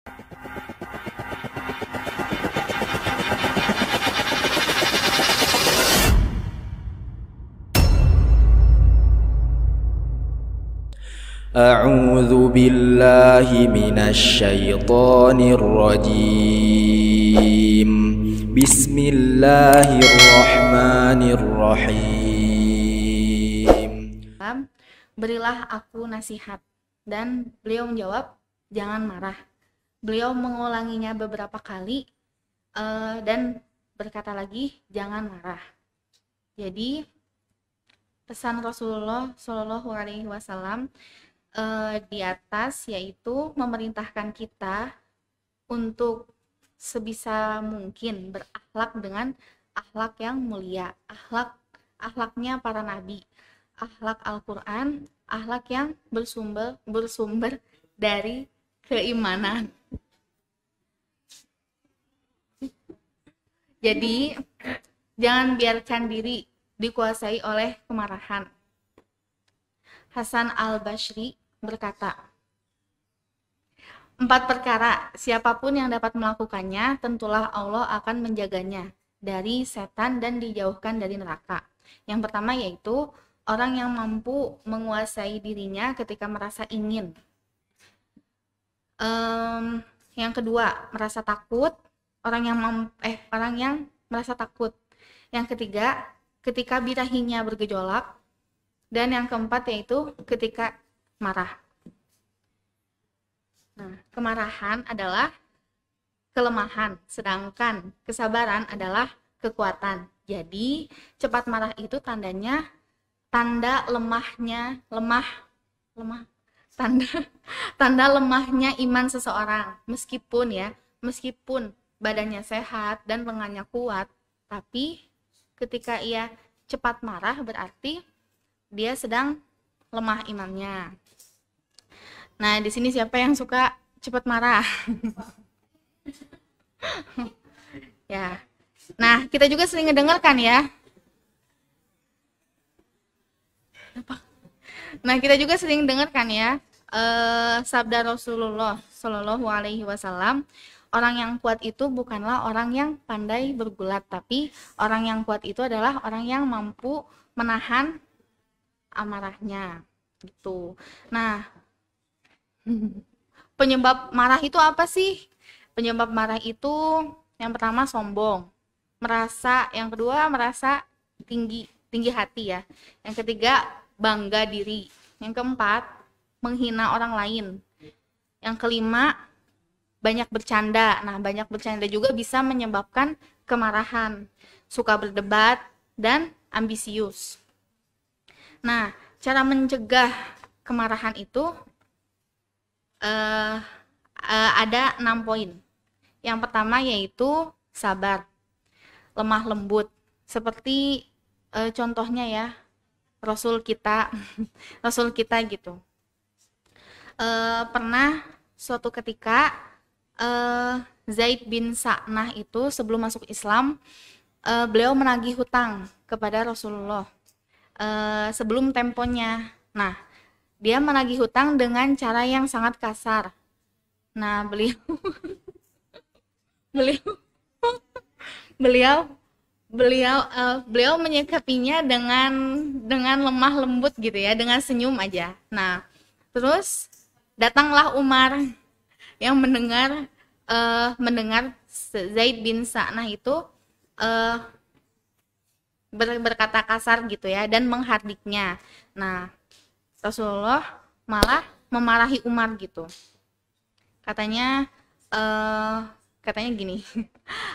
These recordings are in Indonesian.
A'udzu billahi minasy syaithanir rajim. Bismillahirrahmanirrahim. Berilah aku nasihat. Dan beliau menjawab, jangan marah. Beliau mengulanginya beberapa kali dan berkata lagi, jangan marah. Jadi pesan Rasulullah Shallallahu Alaihi Wasallam di atas yaitu memerintahkan kita untuk sebisa mungkin berakhlak dengan akhlak yang mulia, akhlaknya para nabi, akhlak Al-Quran, akhlak yang bersumber dari keimanan. Jadi jangan biarkan diri dikuasai oleh kemarahan. Hasan al-Basri berkata, 4 perkara, siapapun yang dapat melakukannya, tentulah Allah akan menjaganya dari setan dan dijauhkan dari neraka. Yang pertama yaitu orang yang mampu menguasai dirinya ketika merasa ingin. Yang kedua, merasa takut, orang yang merasa takut. Yang ketiga, ketika birahinya bergejolak. Dan yang keempat yaitu ketika marah. Nah, kemarahan adalah kelemahan, sedangkan kesabaran adalah kekuatan. Jadi, cepat marah itu tanda lemahnya iman seseorang. Meskipun badannya sehat dan lengannya kuat, tapi ketika ia cepat marah berarti dia sedang lemah imannya. Nah, di sini siapa yang suka cepat marah? Ya. Nah, kita juga sering mendengarkan ya. Nah, kita juga sering dengarkan ya sabda Rasulullah Shallallahu Alaihi Wasallam, orang yang kuat itu bukanlah orang yang pandai bergulat, tapi orang yang kuat itu adalah orang yang mampu menahan amarahnya gitu. Nah, penyebab marah itu apa sih? Penyebab marah itu yang pertama sombong, yang kedua merasa tinggi hati ya. Yang ketiga bangga diri. Yang keempat menghina orang lain. Yang kelima banyak bercanda. Nah, banyak bercanda juga bisa menyebabkan kemarahan, suka berdebat dan ambisius. Nah, cara mencegah kemarahan itu ada 6 poin. Yang pertama yaitu sabar, lemah lembut. Seperti contohnya ya, Rasul kita gitu. Pernah suatu ketika Zaid bin Sa'nah itu sebelum masuk Islam, beliau menagih hutang kepada Rasulullah sebelum temponya. Nah, dia menagih hutang dengan cara yang sangat kasar. Nah, beliau menyikapinya dengan lemah lembut gitu ya, dengan senyum aja. Nah, terus datanglah Umar yang mendengar Zaid bin Sa'nah itu berkata kasar gitu ya dan menghardiknya. Nah, Rasulullah malah memarahi Umar gitu. Katanya gini,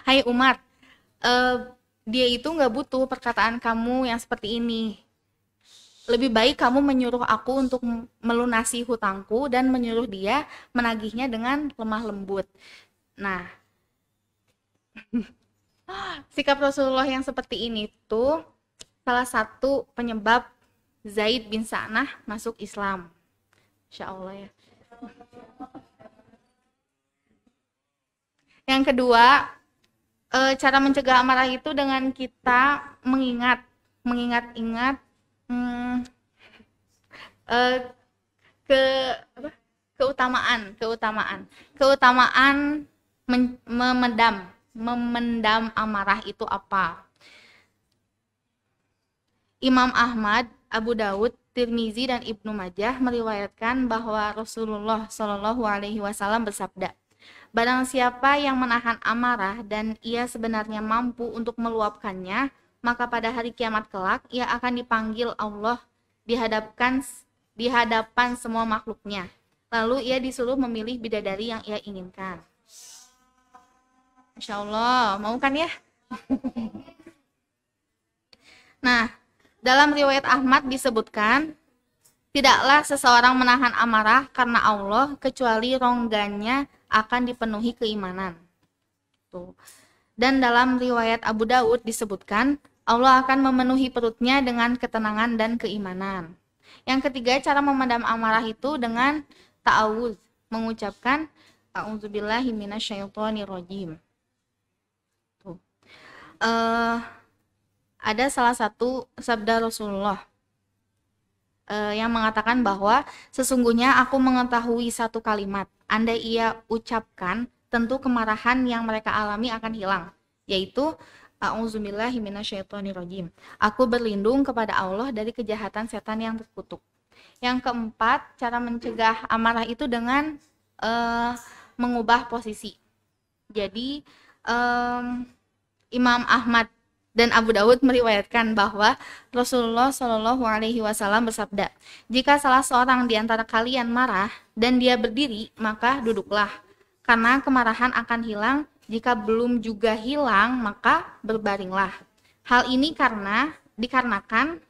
hai Umar, dia itu nggak butuh perkataan kamu yang seperti ini. Lebih baik kamu menyuruh aku untuk melunasi hutangku dan menyuruh dia menagihnya dengan lemah lembut. Nah, sikap Rasulullah yang seperti ini tuh salah satu penyebab Zaid bin Sa'nah masuk Islam. Insya Allah ya. Yang kedua, cara mencegah amarah itu dengan kita mengingat-ingat Keutamaan memendam amarah itu apa? Imam Ahmad, Abu Dawud, Tirmizi dan Ibnu Majah meriwayatkan bahwa Rasulullah Shallallahu Alaihi Wasallam bersabda, barang siapa yang menahan amarah dan ia sebenarnya mampu untuk meluapkannya, maka pada hari kiamat kelak ia akan dipanggil Allah di hadapan semua makhluknya. Lalu ia disuruh memilih bidadari yang ia inginkan. Masya Allah, mau kan ya? Nah, dalam riwayat Ahmad disebutkan, tidaklah seseorang menahan amarah karena Allah kecuali rongganya akan dipenuhi keimanan. Tuh. Dan dalam riwayat Abu Daud disebutkan, Allah akan memenuhi perutnya dengan ketenangan dan keimanan. Yang ketiga, cara memendam amarah itu dengan ta'awudz, mengucapkan a'udzubillahi minasyaitonirrajim. Tuh. Ada salah satu sabda Rasulullah yang mengatakan bahwa sesungguhnya aku mengetahui satu kalimat, andai ia ucapkan, tentu kemarahan yang mereka alami akan hilang, yaitu a'udzubillahi minasyaitonirrajim. Aku berlindung kepada Allah dari kejahatan setan yang terkutuk. Yang keempat, cara mencegah amarah itu dengan mengubah posisi. Jadi Imam Ahmad dan Abu Dawud meriwayatkan bahwa Rasulullah Shallallahu Alaihi Wasallam bersabda, jika salah seorang di antara kalian marah dan dia berdiri, maka duduklah, karena kemarahan akan hilang. Jika belum juga hilang, maka berbaringlah. Hal ini dikarenakan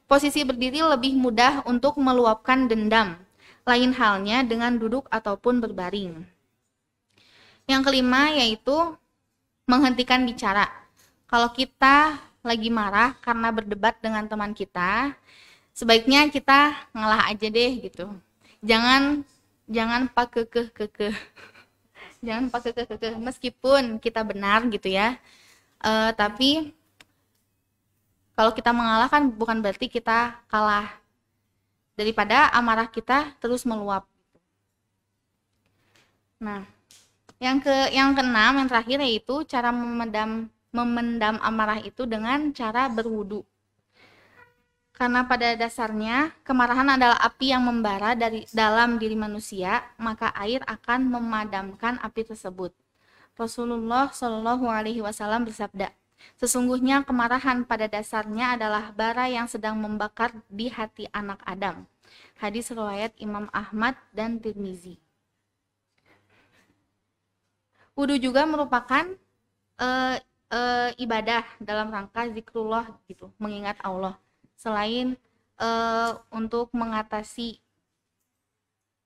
posisi berdiri lebih mudah untuk meluapkan dendam. Lain halnya dengan duduk ataupun berbaring. Yang kelima yaitu menghentikan bicara. Kalau kita lagi marah karena berdebat dengan teman kita, sebaiknya kita ngalah aja deh gitu. Jangan pakai kekeh. Jangan pakai kekeh meskipun kita benar gitu ya. Tapi kalau kita mengalah kan bukan berarti kita kalah. Daripada amarah kita terus meluap. Nah, yang keenam, yang terakhir yaitu cara memendam amarah itu dengan cara berwudu. Karena pada dasarnya kemarahan adalah api yang membara dari dalam diri manusia, maka air akan memadamkan api tersebut. Rasulullah Shallallahu Alaihi Wasallam bersabda, sesungguhnya kemarahan pada dasarnya adalah bara yang sedang membakar di hati anak Adam. Hadis riwayat Imam Ahmad dan Tirmizi. Wudu juga merupakan ibadah dalam rangka zikrullah gitu, mengingat Allah. Selain untuk mengatasi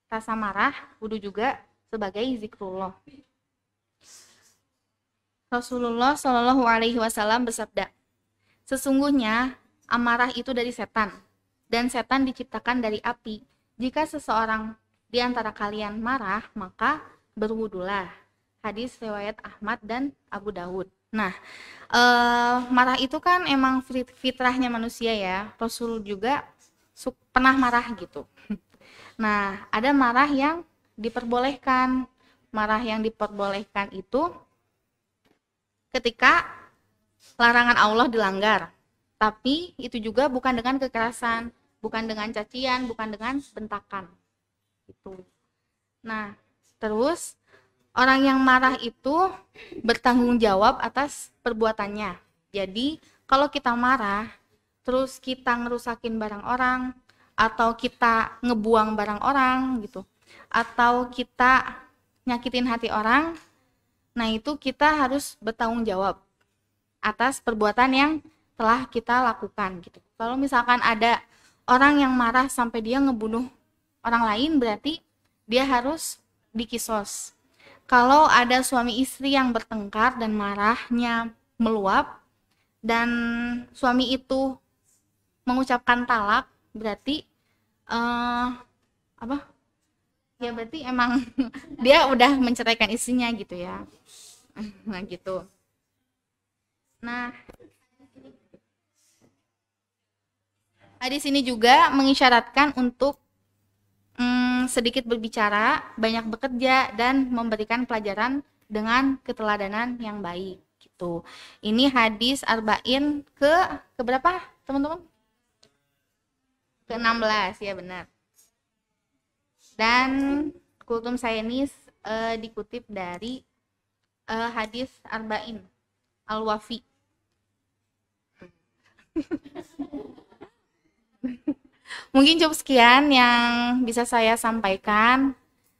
rasa marah, wudu juga sebagai zikrullah. Rasulullah Shallallahu Alaihi Wasallam bersabda, sesungguhnya amarah itu dari setan, dan setan diciptakan dari api. Jika seseorang di antara kalian marah, maka berwudulah. Hadis riwayat Ahmad dan Abu Dawud. Nah, marah itu kan emang fitrahnya manusia ya. Rasul juga pernah marah gitu. Nah, ada marah yang diperbolehkan. Marah yang diperbolehkan itu ketika larangan Allah dilanggar. Tapi itu juga bukan dengan kekerasan, bukan dengan cacian, bukan dengan bentakan. Gitu. Nah, terus orang yang marah itu bertanggung jawab atas perbuatannya. Jadi, kalau kita marah, terus kita ngerusakin barang orang, atau kita ngebuang barang orang gitu, atau kita nyakitin hati orang, nah itu kita harus bertanggung jawab atas perbuatan yang telah kita lakukan gitu. Kalau misalkan ada orang yang marah sampai dia ngebunuh orang lain, berarti dia harus dikisos. Kalau ada suami istri yang bertengkar dan marahnya meluap dan suami itu mengucapkan talak, berarti ya berarti emang dia udah menceraikan istrinya gitu ya. Nah gitu. Nah, hadis ini juga mengisyaratkan untuk sedikit berbicara, banyak bekerja, dan memberikan pelajaran dengan keteladanan yang baik gitu. Ini hadis arba'in ke berapa, teman-teman? Ke-16 ya, benar. Dan kultum saya ini dikutip dari hadis arba'in Al-Wafi. Mungkin cukup sekian yang bisa saya sampaikan,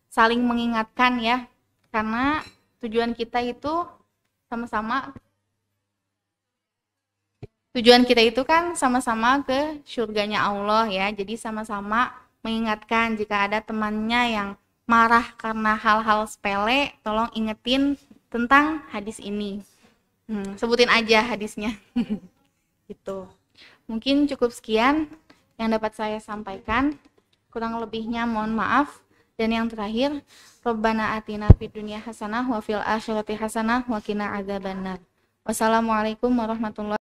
saling mengingatkan ya, karena tujuan kita itu kan sama-sama ke surganya Allah ya. Jadi sama-sama mengingatkan jika ada temannya yang marah karena hal-hal sepele, tolong ingetin tentang hadis ini. Sebutin aja hadisnya. Gitu. Mungkin cukup sekian yang dapat saya sampaikan. Kurang lebihnya mohon maaf. Dan yang terakhir, Rabbana atina fid dunya hasanah wa fil akhirati hasanah wa qina adzabannar. Wassalamualaikum warahmatullahi